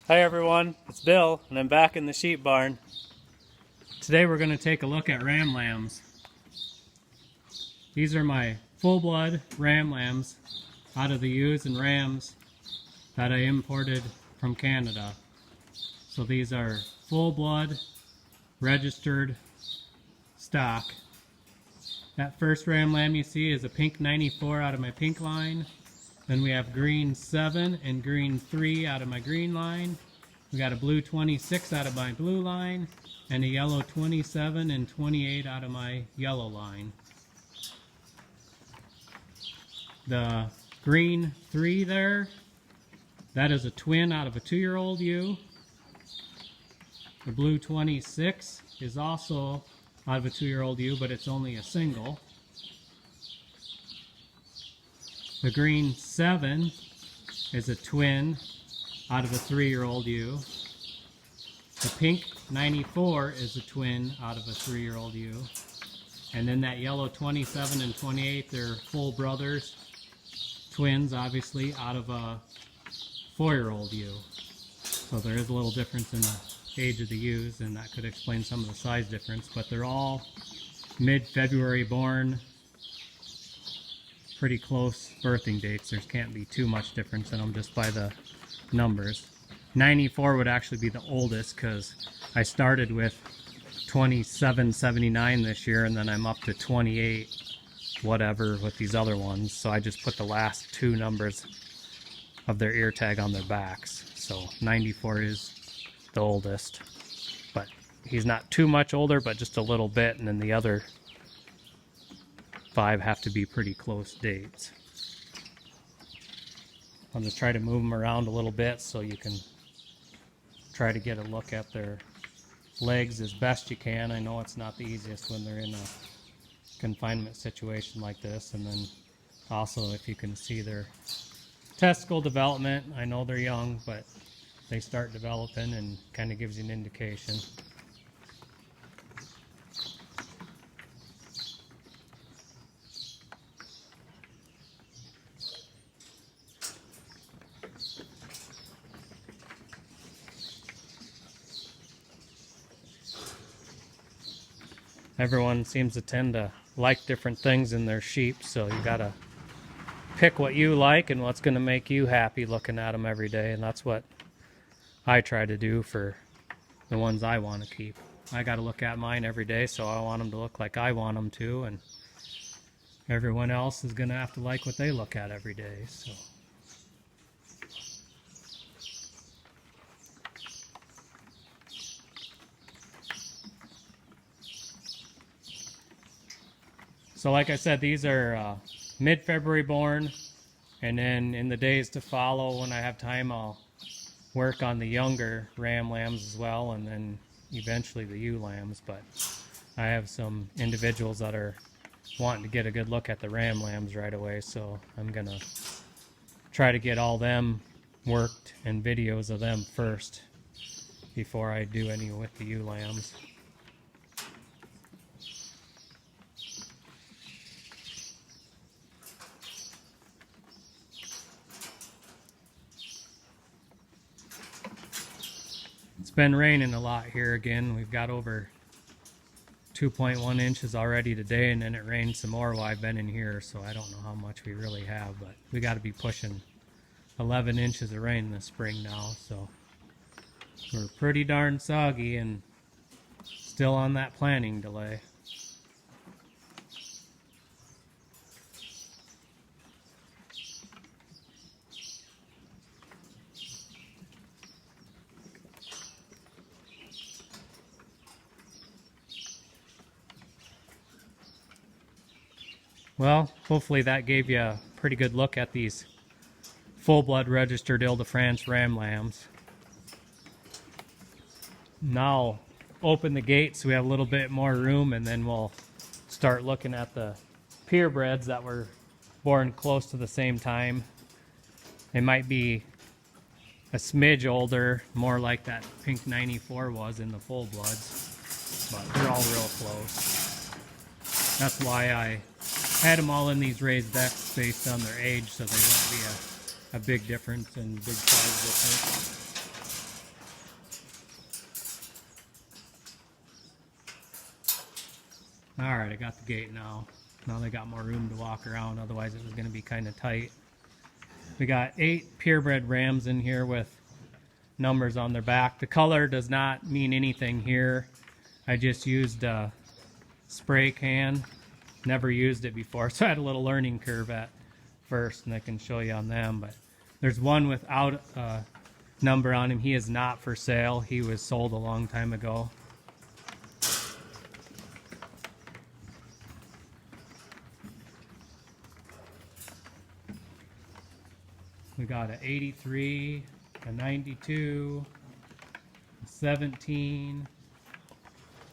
Hi everyone, it's Bill and I'm back in the sheep barn. Today we're going to take a look at ram lambs. These are my full-blood ram lambs out of the ewes and rams that I imported from Canada. So these are full-blood registered stock. That first ram lamb you see is a pink 94 out of my pink line. Then we have green 7 and green 3 out of my green line. We got a blue 26 out of my blue line and a yellow 27 and 28 out of my yellow line. The green 3 there, that is a twin out of a 2-year-old ewe. The blue 26 is also out of a 2-year-old ewe, but it's only a single. The green 7 is a twin out of a 3-year-old ewe. The pink 94 is a twin out of a 3-year-old ewe. And then that yellow 27 and 28, they're full brothers, twins obviously, out of a 4-year-old ewe. So there is a little difference in the age of the ewes, and that could explain some of the size difference, but they're all mid-February born. Pretty close birthing dates. There can't be too much difference in them just by the numbers. 94 would actually be the oldest because I started with 2779 this year and then I'm up to 28 whatever with these other ones. So I just put the last 2 numbers of their ear tag on their backs. So 94 is the oldest, but he's not too much older, but just a little bit, and then the other 5 have to be pretty close dates. I'll just try to move them around a little bit so you can try to get a look at their legs as best you can. I know it's not the easiest when they're in a confinement situation like this, and then also if you can see their testicle development. I know they're young, but they start developing and kind of gives you an indication. Everyone seems to tend to like different things in their sheep, so you gotta pick what you like and what's gonna make you happy looking at them every day, and that's what I try to do for the ones I want to keep. I gotta look at mine every day, so I want them to look like I want them to, and everyone else is gonna have to like what they look at every day. So like I said, these are mid-February born, and then in the days to follow, when I have time, I'll work on the younger ram lambs as well, and then eventually the ewe lambs. But I have some individuals that are wanting to get a good look at the ram lambs right away, so I'm gonna try to get all them worked and videos of them first before I do any with the ewe lambs. It's been raining a lot here again. We've got over 2.1 inches already today, and then it rained some more while I've been in here, so I don't know how much we really have, but we got to be pushing 11 inches of rain this spring now, so we're pretty darn soggy and still on that planting delay. Well, hopefully that gave you a pretty good look at these full-blood registered Ile-De-France ram lambs. Now I'll open the gate so we have a little bit more room, and then we'll start looking at the purebreds that were born close to the same time. They might be a smidge older, more like that pink 94 was in the full-bloods, but they're all real close. That's why I had them all in these raised decks based on their age, so they wouldn't be a big difference and big size difference. Alright, I got the gate now. Now they got more room to walk around, otherwise it was going to be kind of tight. We got 8 purebred rams in here with numbers on their back. The color does not mean anything here. I just used a spray can. Never used it before, so I had a little learning curve at first, and I can show you on them. But there's one without a number on him. He is not for sale. He was sold a long time ago. We got an 83, a 92, a 17,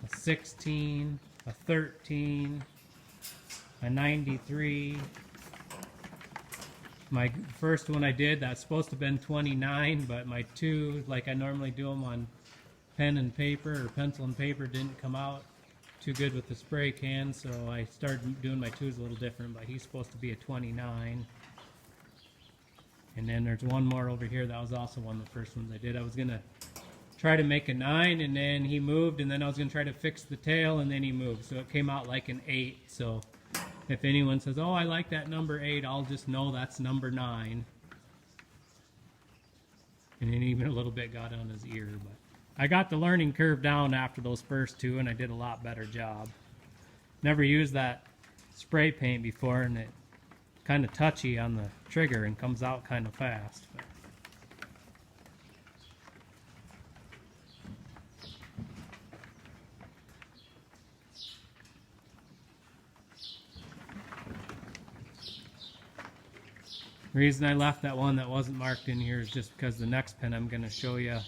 a 16, a 13, a 93. My first one I did, that's supposed to have been 29, but my two, like I normally do them on pen and paper or pencil and paper, didn't come out too good with the spray can, so I started doing my twos a little different, but he's supposed to be a 29. And then there's one more over here. That was also one of the first ones I did. I was going to try to make a 9, and then he moved, and then I was going to try to fix the tail, and then he moved. So it came out like an 8. So if anyone says, oh, I like that number 8, I'll just know that's number 9. And then even a little bit got on his ear. But I got the learning curve down after those first two, and I did a lot better job. Never used that spray paint before, and it kind of touchy on the trigger and comes out kind of fast. But the reason I left that one that wasn't marked in here is just because the next pen I'm going to show you,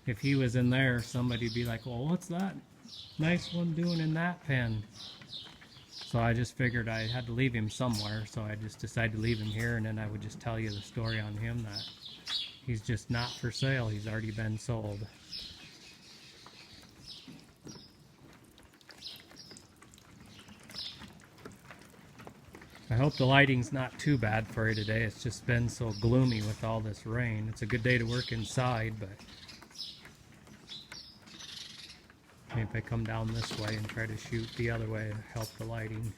if he was in there, somebody'd be like, well, what's that nice one doing in that pen? So I just figured I had to leave him somewhere, so I just decided to leave him here, and then I would just tell you the story on him, that he's just not for sale. He's already been sold. I hope the lighting's not too bad for you today. It's just been so gloomy with all this rain. It's a good day to work inside, but maybe if I come down this way and try to shoot the other way to help the lighting.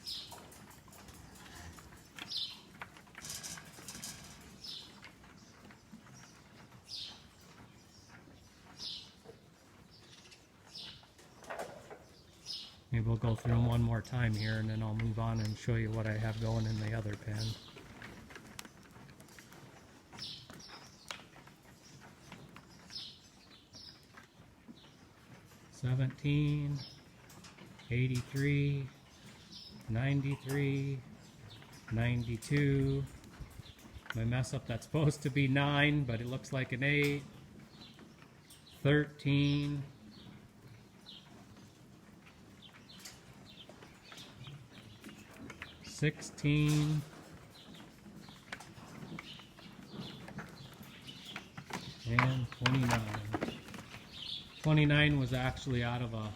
Maybe we'll go through them one more time here, and then I'll move on and show you what I have going in the other pen. $17, $83, $93, $92. My mess up, that's supposed to be 9, but it looks like an 8. $13. $16. And $29. 29 was actually out of a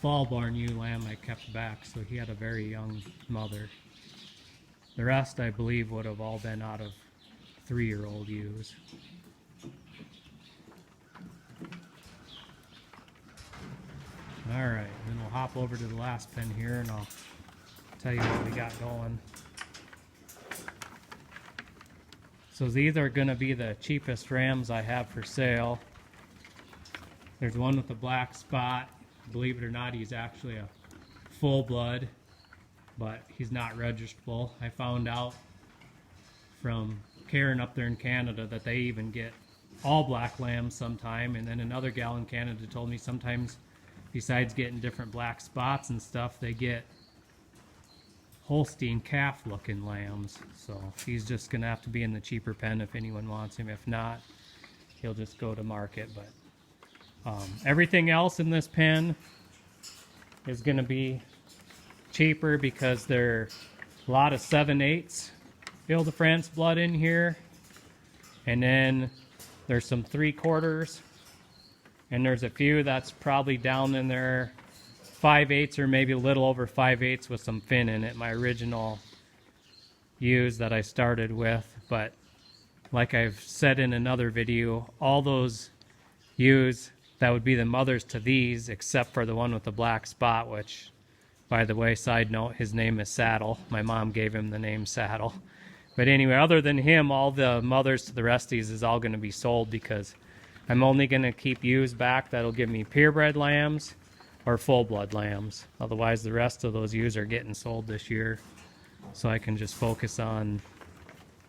fall-born ewe lamb I kept back, so he had a very young mother. The rest, I believe, would have all been out of 3-year-old ewes. Alright, then we'll hop over to the last pen here, and I'll tell you what we got going. So these are going to be the cheapest rams I have for sale. There's one with a black spot. Believe it or not, he's actually a full-blood, but he's not registrable. I found out from Karen up there in Canada that they even get all black lambs sometime, and then another gal in Canada told me sometimes, besides getting different black spots and stuff, they get Holstein calf-looking lambs. So he's just going to have to be in the cheaper pen if anyone wants him. If not, he'll just go to market. But everything else in this pen is going to be cheaper because there are a lot of 7/8 Ile-De-France blood in here, and then there's some 3/4, and there's a few that's probably down in there 5/8 or maybe a little over 5/8 with some fin in it, my original ewes that I started with. But like I've said in another video, all those ewes that would be the mothers to these, except for the one with the black spot, which By the way, side note, his name is Saddle. My mom gave him the name Saddle. But anyway, other than him, all the mothers to the rest of these is all going to be sold because I'm only going to keep ewes back that'll give me purebred lambs or full-blood lambs. Otherwise, the rest of those ewes are getting sold this year. So I can just focus on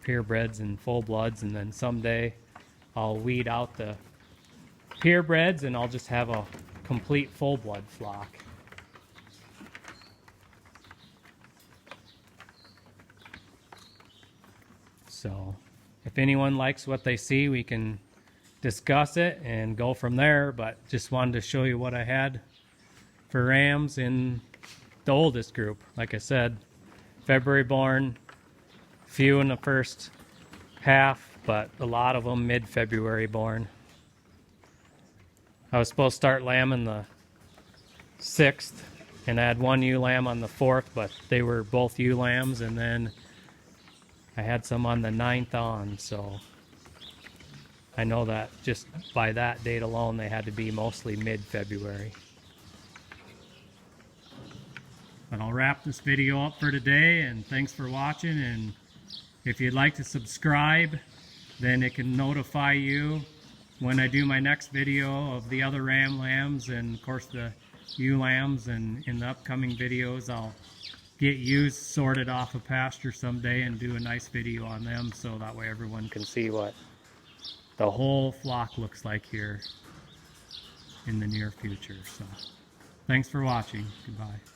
purebreds and full-bloods, and then someday I'll weed out the purebreds and I'll just have a complete full-blood flock. So if anyone likes what they see, we can discuss it and go from there, but just wanted to show you what I had for rams in the oldest group. Like I said, February born, few in the first half, but a lot of them mid-February born. I was supposed to start lambing the 6th, and I had one ewe lamb on the 4th, but they were both ewe lambs, and then I had some on the 9th on, so I know that just by that date alone they had to be mostly mid-February. But I'll wrap this video up for today, and thanks for watching. And if you'd like to subscribe, then it can notify you when I do my next video of the other ram lambs and of course the ewe lambs. And in the upcoming videos I'll get ewes sorted off of pasture someday and do a nice video on them, so that way everyone can see what the whole flock looks like here in the near future. So thanks for watching. Goodbye.